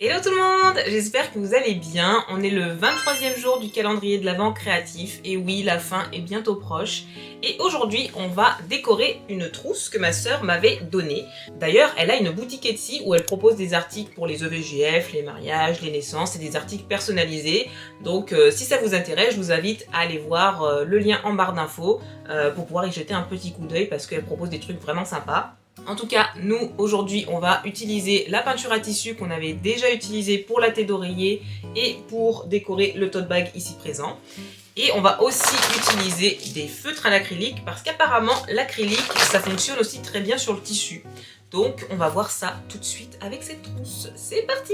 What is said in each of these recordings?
Hello tout le monde, j'espère que vous allez bien. On est le 23e jour du calendrier de l'Avent créatif et oui, la fin est bientôt proche. Et aujourd'hui, on va décorer une trousse que ma sœur m'avait donnée. D'ailleurs, elle a une boutique Etsy où elle propose des articles pour les EVJF, les mariages, les naissances et des articles personnalisés. Donc si ça vous intéresse, je vous invite à aller voir le lien en barre d'infos pour pouvoir y jeter un petit coup d'œil parce qu'elle propose des trucs vraiment sympas. En tout cas, nous, aujourd'hui, on va utiliser la peinture à tissu qu'on avait déjà utilisée pour la tête d'oreiller et pour décorer le tote bag ici présent. Et on va aussi utiliser des feutres à l'acrylique parce qu'apparemment, l'acrylique, ça fonctionne aussi très bien sur le tissu. Donc, on va voir ça tout de suite avec cette trousse. C'est parti!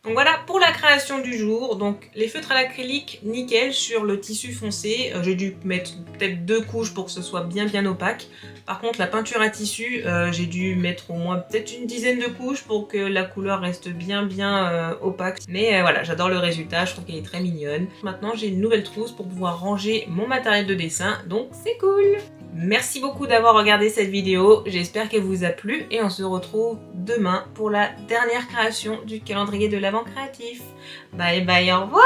Donc voilà pour la création du jour. Donc les feutres à l'acrylique, nickel sur le tissu foncé. J'ai dû mettre peut-être 2 couches pour que ce soit bien opaque. Par contre la peinture à tissu, j'ai dû mettre au moins peut-être une dizaine de couches pour que la couleur reste bien opaque. Mais voilà, j'adore le résultat, je trouve qu'elle est très mignonne. Maintenant j'ai une nouvelle trousse pour pouvoir ranger mon matériel de dessin, donc c'est cool! Merci beaucoup d'avoir regardé cette vidéo, j'espère qu'elle vous a plu et on se retrouve demain pour la dernière création du calendrier de l'Avent créatif. Bye bye, au revoir!